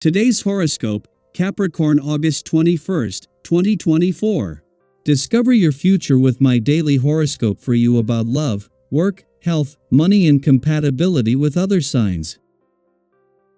Today's horoscope, Capricorn August 21st, 2024. Discover your future with my daily horoscope for you about love, work, health, money and compatibility with other signs.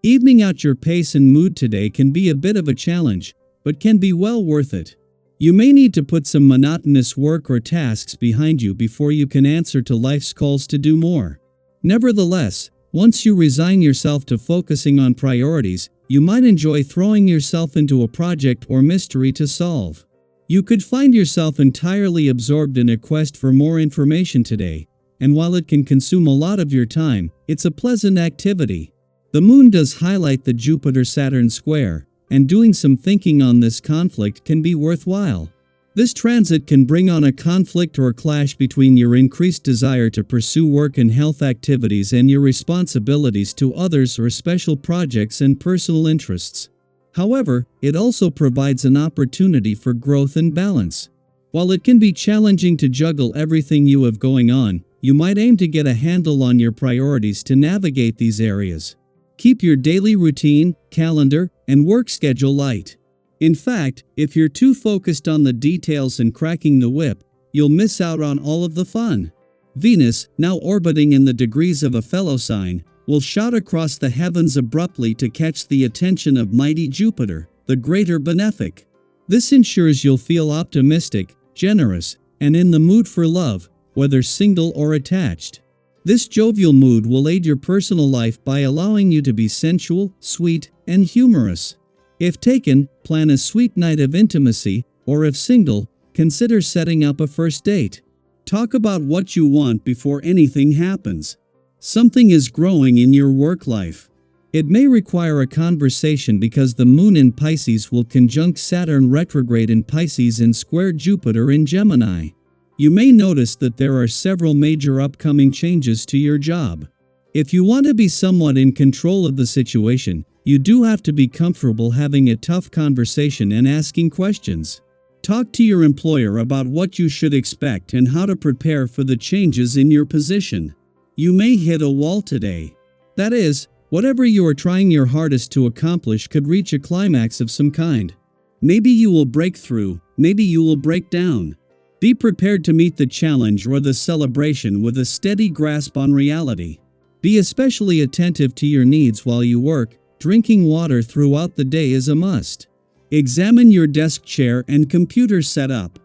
Evening out your pace and mood today can be a bit of a challenge, but can be well worth it. You may need to put some monotonous work or tasks behind you before you can answer to life's calls to do more. Nevertheless, once you resign yourself to focusing on priorities, you might enjoy throwing yourself into a project or mystery to solve. You could find yourself entirely absorbed in a quest for more information today, and while it can consume a lot of your time, it's a pleasant activity. The moon does highlight the Jupiter-Saturn square, and doing some thinking on this conflict can be worthwhile. This transit can bring on a conflict or clash between your increased desire to pursue work and health activities and your responsibilities to others or special projects and personal interests. However, it also provides an opportunity for growth and balance. While it can be challenging to juggle everything you have going on, you might aim to get a handle on your priorities to navigate these areas. Keep your daily routine, calendar, and work schedule light. In fact, if you're too focused on the details and cracking the whip, you'll miss out on all of the fun. Venus, now orbiting in the degrees of a fellow sign, will shoot across the heavens abruptly to catch the attention of mighty Jupiter, the greater benefic. This ensures you'll feel optimistic, generous, and in the mood for love, whether single or attached. This jovial mood will aid your personal life by allowing you to be sensual, sweet, and humorous. If taken, plan a sweet night of intimacy, or if single, consider setting up a first date. Talk about what you want before anything happens. Something is growing in your work life. It may require a conversation because the moon in Pisces will conjunct Saturn retrograde in Pisces and square Jupiter in Gemini. You may notice that there are several major upcoming changes to your job. If you want to be somewhat in control of the situation, you do have to be comfortable having a tough conversation and asking questions. Talk to your employer about what you should expect and how to prepare for the changes in your position. You may hit a wall today. That is, whatever you are trying your hardest to accomplish could reach a climax of some kind. Maybe you will break through, maybe you will break down. Be prepared to meet the challenge or the celebration with a steady grasp on reality. Be especially attentive to your needs while you work. Drinking water throughout the day is a must. Examine your desk chair and computer setup.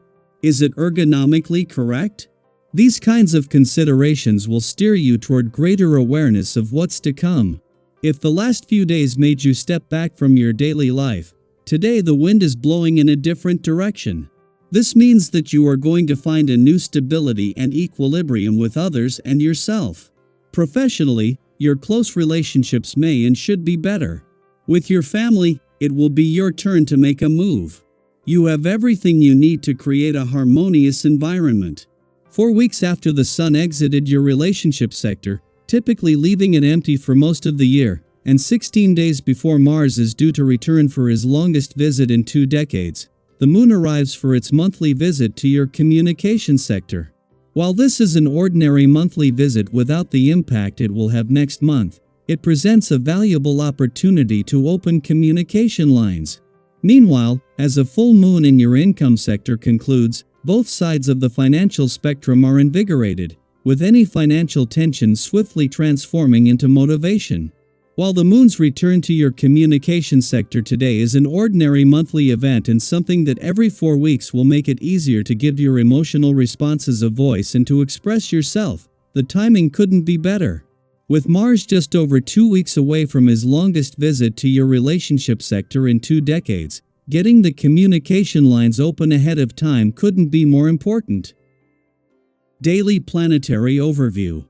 Is it ergonomically correct? These kinds of considerations will steer you toward greater awareness of what's to come. If the last few days made you step back from your daily life, today the wind is blowing in a different direction. This means that you are going to find a new stability and equilibrium with others and yourself. Professionally, your close relationships may and should be better. With your family, it will be your turn to make a move. You have everything you need to create a harmonious environment. 4 weeks after the sun exited your relationship sector, typically leaving it empty for most of the year, and 16 days before Mars is due to return for his longest visit in 2 decades, the moon arrives for its monthly visit to your communication sector. While this is an ordinary monthly visit without the impact it will have next month, it presents a valuable opportunity to open communication lines. Meanwhile, as a full moon in your income sector concludes, both sides of the financial spectrum are invigorated, with any financial tension swiftly transforming into motivation. While the moon's return to your communication sector today is an ordinary monthly event and something that every 4 weeks will make it easier to give your emotional responses a voice and to express yourself, the timing couldn't be better. With Mars just over 2 weeks away from his longest visit to your relationship sector in 2 decades, getting the communication lines open ahead of time couldn't be more important. Daily Planetary Overview.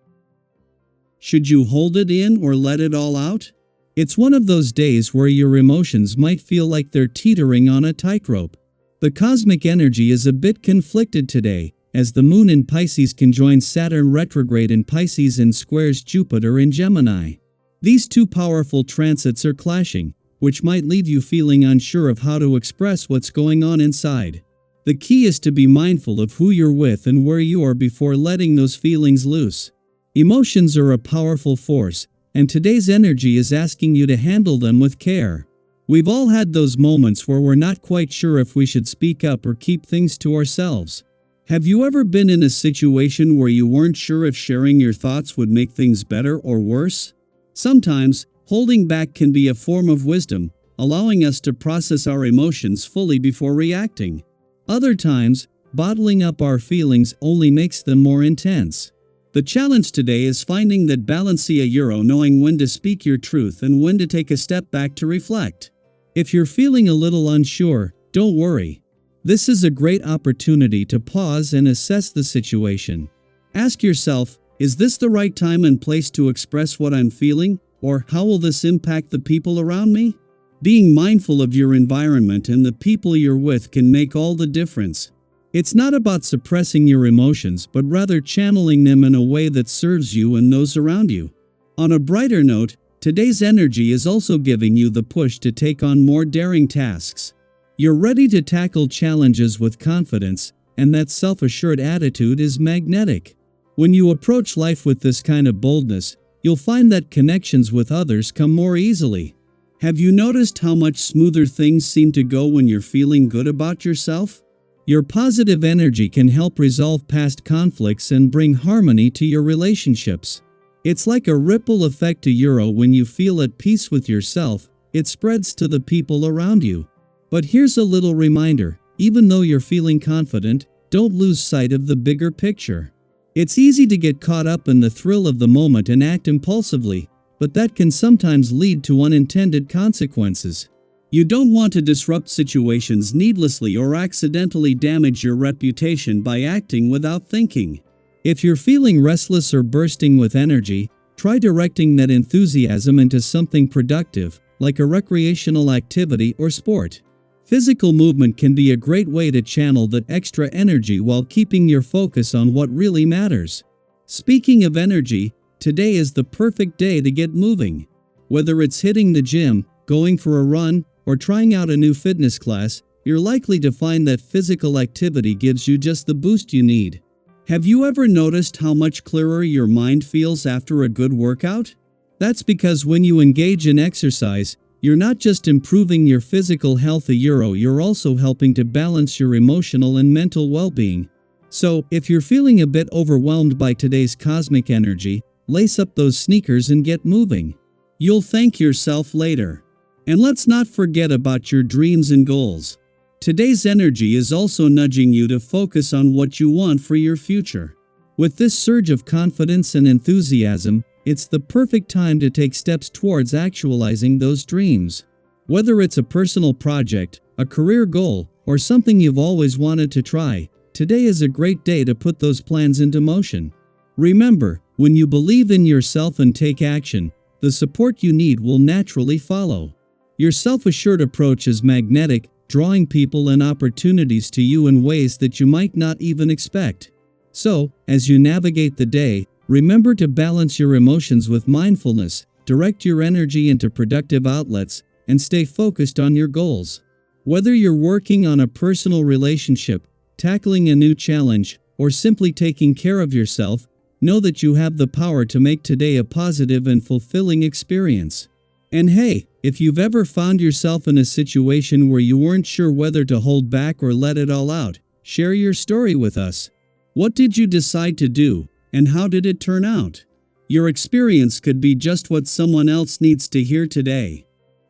Should you hold it in or let it all out? It's one of those days where your emotions might feel like they're teetering on a tightrope. The cosmic energy is a bit conflicted today, as the moon in Pisces conjoins Saturn retrograde in Pisces and squares Jupiter in Gemini. These two powerful transits are clashing, which might leave you feeling unsure of how to express what's going on inside. The key is to be mindful of who you're with and where you are before letting those feelings loose. Emotions are a powerful force, and today's energy is asking you to handle them with care. We've all had those moments where we're not quite sure if we should speak up or keep things to ourselves. Have you ever been in a situation where you weren't sure if sharing your thoughts would make things better or worse? Sometimes, holding back can be a form of wisdom, allowing us to process our emotions fully before reacting. Other times, bottling up our feelings only makes them more intense. The challenge today is finding that balance, knowing when to speak your truth and when to take a step back to reflect. If you're feeling a little unsure, don't worry. This is a great opportunity to pause and assess the situation. Ask yourself, is this the right time and place to express what I'm feeling, or how will this impact the people around me? Being mindful of your environment and the people you're with can make all the difference. It's not about suppressing your emotions, but rather channeling them in a way that serves you and those around you. On a brighter note, today's energy is also giving you the push to take on more daring tasks. You're ready to tackle challenges with confidence, and that self-assured attitude is magnetic. When you approach life with this kind of boldness, you'll find that connections with others come more easily. Have you noticed how much smoother things seem to go when you're feeling good about yourself? Your positive energy can help resolve past conflicts and bring harmony to your relationships. It's like a ripple effect when you feel at peace with yourself, it spreads to the people around you. But here's a little reminder, even though you're feeling confident, don't lose sight of the bigger picture. It's easy to get caught up in the thrill of the moment and act impulsively, but that can sometimes lead to unintended consequences. You don't want to disrupt situations needlessly or accidentally damage your reputation by acting without thinking. If you're feeling restless or bursting with energy, try directing that enthusiasm into something productive, like a recreational activity or sport. Physical movement can be a great way to channel that extra energy while keeping your focus on what really matters. Speaking of energy, today is the perfect day to get moving. Whether it's hitting the gym, going for a run, or trying out a new fitness class, you're likely to find that physical activity gives you just the boost you need. Have you ever noticed how much clearer your mind feels after a good workout? That's because when you engage in exercise, you're not just improving your physical health, you're also helping to balance your emotional and mental well-being. So, if you're feeling a bit overwhelmed by today's cosmic energy, lace up those sneakers and get moving. You'll thank yourself later. And let's not forget about your dreams and goals. Today's energy is also nudging you to focus on what you want for your future. With this surge of confidence and enthusiasm, it's the perfect time to take steps towards actualizing those dreams. Whether it's a personal project, a career goal, or something you've always wanted to try, today is a great day to put those plans into motion. Remember, when you believe in yourself and take action, the support you need will naturally follow. Your self-assured approach is magnetic, drawing people and opportunities to you in ways that you might not even expect. So, as you navigate the day, remember to balance your emotions with mindfulness, direct your energy into productive outlets, and stay focused on your goals. Whether you're working on a personal relationship, tackling a new challenge, or simply taking care of yourself, know that you have the power to make today a positive and fulfilling experience. And hey, if you've ever found yourself in a situation where you weren't sure whether to hold back or let it all out, share your story with us. What did you decide to do, and how did it turn out? Your experience could be just what someone else needs to hear today.